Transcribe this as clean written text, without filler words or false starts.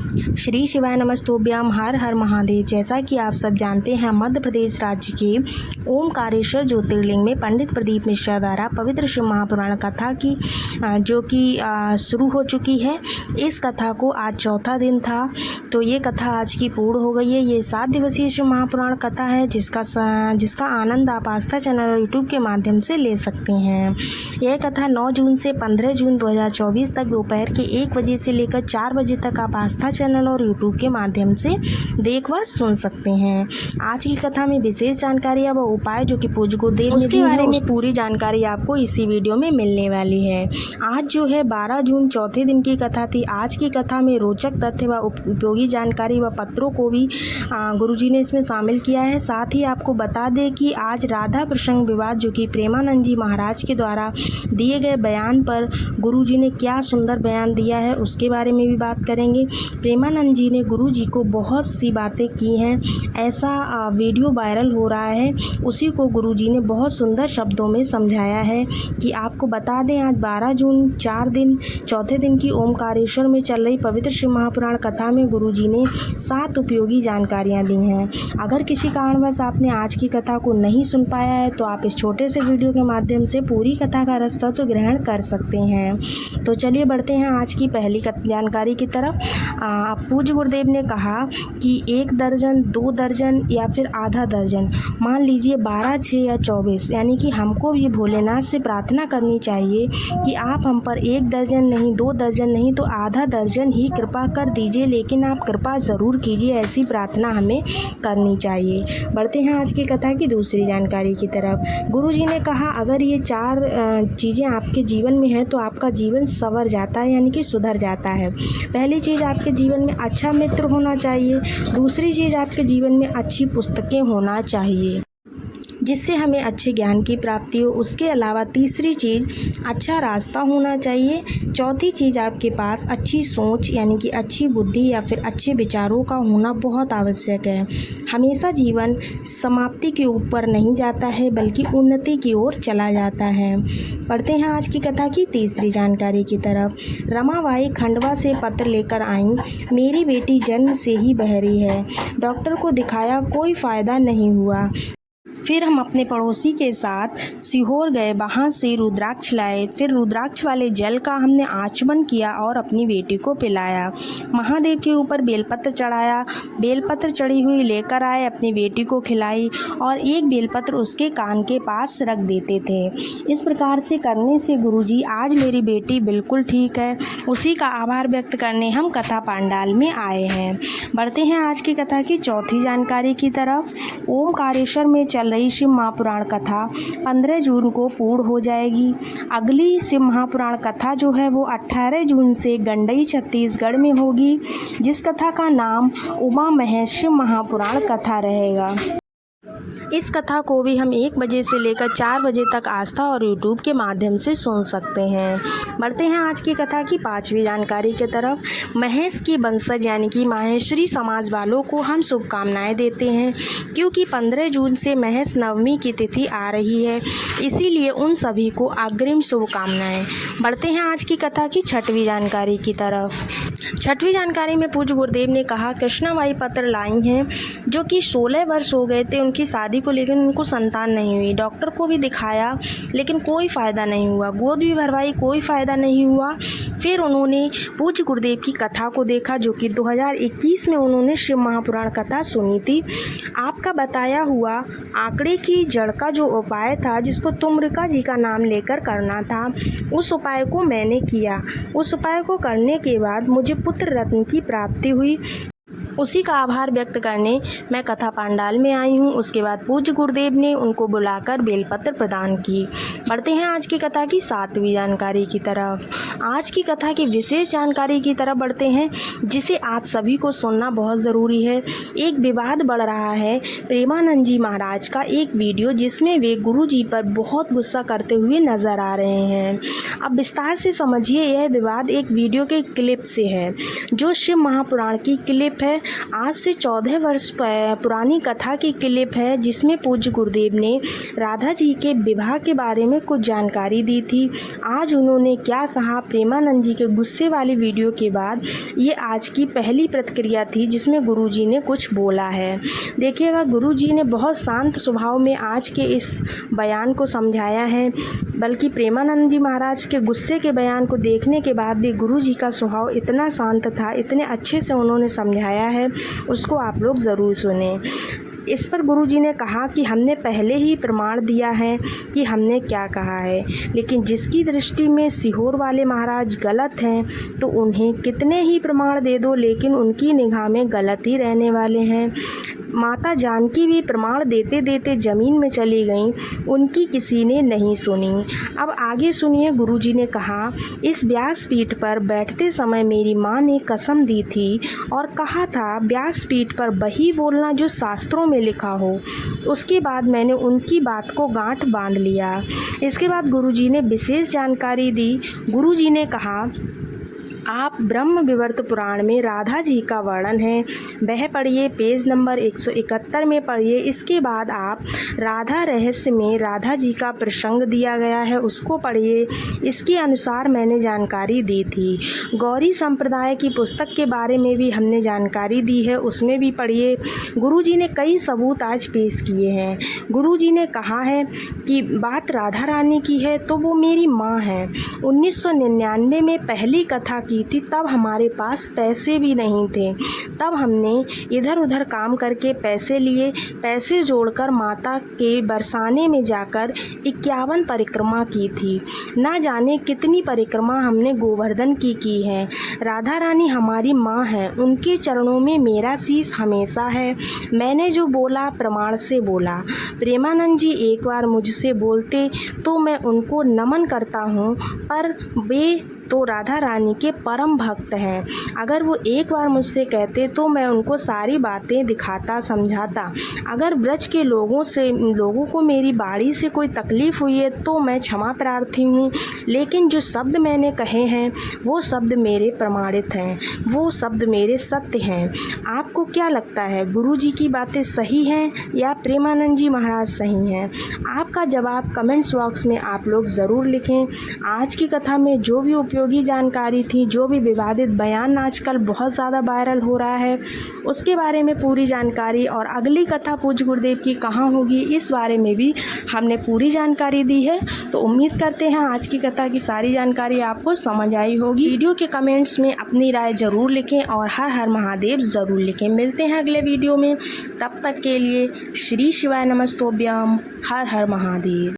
श्री शिवाय नमस्तुभ्यम। हर हर महादेव। जैसा कि आप सब जानते हैं, मध्य प्रदेश राज्य के ओमकारेश्वर ज्योतिर्लिंग में पंडित प्रदीप मिश्रा द्वारा पवित्र शिव महापुराण कथा की जो कि शुरू हो चुकी है। इस कथा को आज चौथा दिन था, तो ये कथा आज की पूर्ण हो गई है। ये 7 दिवसीय शिव महापुराण कथा है जिसका आनंद आप आस्था चैनल और यूट्यूब के माध्यम से ले सकते हैं। यह कथा 9 जून से 15 जून 2024 तक दोपहर के 1 बजे से लेकर 4 बजे तक आप आस्था चैनल और यूट्यूब के माध्यम से देख व सुन सकते हैं। आज की कथा में विशेष जानकारी व उपाय जो कि पूज्य गुरुदेव उसके बारे में पूरी जानकारी आपको इसी वीडियो में मिलने वाली है। आज जो है 12 जून चौथे दिन की कथा थी। आज की कथा में रोचक तथ्य व उपयोगी जानकारी व पत्रों को भी गुरुजी ने इसमें शामिल किया है। साथ ही आपको बता दें कि आज राधा प्रसंग विवाद जो कि प्रेमानंद जी महाराज के द्वारा दिए गए बयान पर गुरुजी ने क्या सुंदर बयान दिया है उसके बारे में भी बात करेंगे। प्रेमानंद जी ने गुरुजी को बहुत सी बातें की हैं, ऐसा वीडियो वायरल हो रहा है, उसी को गुरुजी ने बहुत सुंदर शब्दों में समझाया है। कि आपको बता दें आज 12 जून 4 दिन चौथे दिन की ओमकारेश्वर में चल रही पवित्र शिव महापुराण कथा में गुरुजी ने 7 उपयोगी जानकारियाँ दी हैं। अगर किसी कारणवश आपने आज की कथा को नहीं सुन पाया है तो आप इस छोटे से वीडियो के माध्यम से पूरी कथा का रास्ता तो ग्रहण कर सकते हैं। तो चलिए बढ़ते हैं आज की पहली जानकारी की तरफ। पूज्य गुरुदेव ने कहा कि 1 दर्जन 2 दर्जन या फिर आधा दर्जन, मान लीजिए 12, 6 या 24, यानी कि हमको ये भोलेनाथ से प्रार्थना करनी चाहिए कि आप हम पर 1 दर्जन नहीं, 2 दर्जन नहीं तो आधा दर्जन ही कृपा कर दीजिए, लेकिन आप कृपा ज़रूर कीजिए, ऐसी प्रार्थना हमें करनी चाहिए। बढ़ते हैं आज की कथा की दूसरी जानकारी की तरफ। गुरुजी ने कहा अगर ये 4 चीज़ें आपके जीवन में हैं तो आपका जीवन संवर जाता है, यानी कि सुधर जाता है। पहली चीज़ आपके जीवन में अच्छा मित्र होना चाहिए। दूसरी चीज़ आपके जीवन में अच्छी पुस्तकें होना चाहिए जिससे हमें अच्छे ज्ञान की प्राप्ति हो। उसके अलावा तीसरी चीज़ अच्छा रास्ता होना चाहिए। चौथी चीज़ आपके पास अच्छी सोच यानी कि अच्छी बुद्धि या फिर अच्छे विचारों का होना बहुत आवश्यक है। हमेशा जीवन समाप्ति के ऊपर नहीं जाता है बल्कि उन्नति की ओर चला जाता है। पढ़ते हैं आज की कथा की तीसरी जानकारी की तरफ। रमाबाई खंडवा से पत्र लेकर आईं, मेरी बेटी जन्म से ही बहरी है, डॉक्टर को दिखाया कोई फ़ायदा नहीं हुआ। फिर हम अपने पड़ोसी के साथ सीहोर गए, वहाँ से रुद्राक्ष लाए, फिर रुद्राक्ष वाले जल का हमने आचमन किया और अपनी बेटी को पिलाया। महादेव के ऊपर बेलपत्र चढ़ाया, बेलपत्र चढ़ी हुई लेकर आए, अपनी बेटी को खिलाई और एक बेलपत्र उसके कान के पास रख देते थे। इस प्रकार से करने से गुरुजी आज मेरी बेटी बिल्कुल ठीक है, उसी का आभार व्यक्त करने हम कथा पांडाल में आए हैं। बढ़ते हैं आज की कथा की चौथी जानकारी की तरफ। ओमकारेश्वर में चल रही शिव महापुराण कथा 15 जून को पूर्ण हो जाएगी। अगली शिव महापुराण कथा जो है वो 18 जून से गंडई छत्तीसगढ़ में होगी, जिस कथा का नाम उमा महेश शिव महापुराण कथा रहेगा। इस कथा को भी हम 1 बजे से लेकर 4 बजे तक आस्था और यूट्यूब के माध्यम से सुन सकते हैं। बढ़ते हैं आज की कथा की 5वीं जानकारी की तरफ। महेश की वंशज यानी कि माहेश्वरी समाज वालों को हम शुभकामनाएं देते हैं, क्योंकि 15 जून से महेश नवमी की तिथि आ रही है, इसीलिए उन सभी को अग्रिम शुभकामनाएं। बढ़ते हैं आज की कथा की 6वीं जानकारी की तरफ। 6वीं जानकारी में पूज्य गुरुदेव ने कहा कृष्णाबाई पत्र लाई हैं जो कि 16 वर्ष हो गए थे उनकी शादी को, लेकिन उनको संतान नहीं हुई। डॉक्टर को भी दिखाया लेकिन कोई फ़ायदा नहीं हुआ, गोद भी भरवाई कोई फ़ायदा नहीं हुआ। फिर उन्होंने पूज्य गुरुदेव की कथा को देखा जो कि 2021 में उन्होंने शिव महापुराण कथा सुनी थी। आपका बताया हुआ आंकड़े की जड़ का जो उपाय था जिसको तुम्रिका जी का नाम लेकर करना था, उस उपाय को मैंने किया। उस उपाय को करने के बाद मुझे पुत्र रत्न की प्राप्ति हुई, उसी का आभार व्यक्त करने मैं कथा पांडाल में आई हूँ। उसके बाद पूज्य गुरुदेव ने उनको बुलाकर बेलपत्र प्रदान की। बढ़ते हैं आज की कथा की 7वीं जानकारी की तरफ। आज की कथा की विशेष जानकारी की तरफ बढ़ते हैं जिसे आप सभी को सुनना बहुत ज़रूरी है। एक विवाद बढ़ रहा है प्रेमानंद जी महाराज का एक वीडियो, जिसमें वे गुरु जी पर बहुत गुस्सा करते हुए नज़र आ रहे हैं। अब विस्तार से समझिए, यह विवाद एक वीडियो के क्लिप से है जो शिव महापुराण की क्लिप क्लिप है। आज से 14 वर्ष पुरानी कथा की क्लिप है, जिसमें पूज्य गुरुदेव ने राधा जी के विवाह के बारे में कुछ जानकारी दी थी। आज उन्होंने क्या कहा, प्रेमानंद जी के गुस्से वाली वीडियो के बाद ये आज की पहली प्रतिक्रिया थी जिसमें गुरुजी ने कुछ बोला है। देखिएगा, गुरुजी ने बहुत शांत स्वभाव में आज के इस बयान को समझाया है, बल्कि प्रेमानंद जी महाराज के गुस्से के बयान को देखने के बाद भी गुरुजी का स्वभाव इतना शांत था, इतने अच्छे से उन्होंने समझाया है, उसको आप लोग ज़रूर सुने। इस पर गुरुजी ने कहा कि हमने पहले ही प्रमाण दिया है कि हमने क्या कहा है, लेकिन जिसकी दृष्टि में सीहोर वाले महाराज गलत हैं तो उन्हें कितने ही प्रमाण दे दो, लेकिन उनकी निगाह में गलत ही रहने वाले हैं। माता जानकी भी प्रमाण देते देते ज़मीन में चली गईं, उनकी किसी ने नहीं सुनी। अब आगे सुनिए, गुरुजी ने कहा, इस व्यासपीठ पर बैठते समय मेरी माँ ने कसम दी थी और कहा था व्यासपीठ पर वही बोलना जो शास्त्रों में लिखा हो। उसके बाद मैंने उनकी बात को गांठ बांध लिया। इसके बाद गुरुजी ने विशेष जानकारी दी। गुरुजी ने कहा, आप ब्रह्म विवर्त पुराण में राधा जी का वर्णन है, वह पढ़िए, पेज नंबर 171 में पढ़िए। इसके बाद आप राधा रहस्य में राधा जी का प्रसंग दिया गया है, उसको पढ़िए। इसके अनुसार मैंने जानकारी दी थी। गौरी संप्रदाय की पुस्तक के बारे में भी हमने जानकारी दी है, उसमें भी पढ़िए। गुरुजी ने कई सबूत आज पेश किए हैं। गुरुजी ने कहा है कि बात राधा रानी की है तो वो मेरी माँ है। 1999 में पहली कथा की थी, तब हमारे पास पैसे भी नहीं थे। तब हमने इधर उधर काम करके पैसे लिए, पैसे जोड़कर माता के बरसाने में जाकर 51 परिक्रमा की थी। ना जाने कितनी परिक्रमा हमने गोवर्धन की है। राधा रानी हमारी माँ है, उनके चरणों में मेरा शीश हमेशा है। मैंने जो बोला प्रमाण से बोला। प्रेमानंद जी एक बार मुझसे बोलते तो मैं उनको नमन करता हूँ, पर वे तो राधा रानी के परम भक्त हैं। अगर वो एक बार मुझसे कहते तो मैं उनको सारी बातें दिखाता, समझाता। अगर ब्रज के लोगों को मेरी बाणी से कोई तकलीफ़ हुई है तो मैं क्षमा प्रार्थी हूँ, लेकिन जो शब्द मैंने कहे हैं वो शब्द मेरे प्रमाणित हैं, वो शब्द मेरे सत्य हैं। आपको क्या लगता है, गुरुजी की बातें सही हैं या प्रेमानंद जी महाराज सही हैं? आपका जवाब कमेंट्स बॉक्स में आप लोग ज़रूर लिखें। आज की कथा में जो भी उपयोगी जानकारी थी, जो भी विवादित बयान आजकल बहुत ज़्यादा वायरल हो रहा है, उसके बारे में पूरी जानकारी, और अगली कथा पूज्य गुरुदेव की कहाँ होगी इस बारे में भी हमने पूरी जानकारी दी है। तो उम्मीद करते हैं आज की कथा की सारी जानकारी आपको समझ आई होगी। वीडियो के कमेंट्स में अपनी राय ज़रूर लिखें और हर हर महादेव ज़रूर लिखें। मिलते हैं अगले वीडियो में, तब तक के लिए श्री शिवाय नमस्तोभ्यम, हर हर महादेव।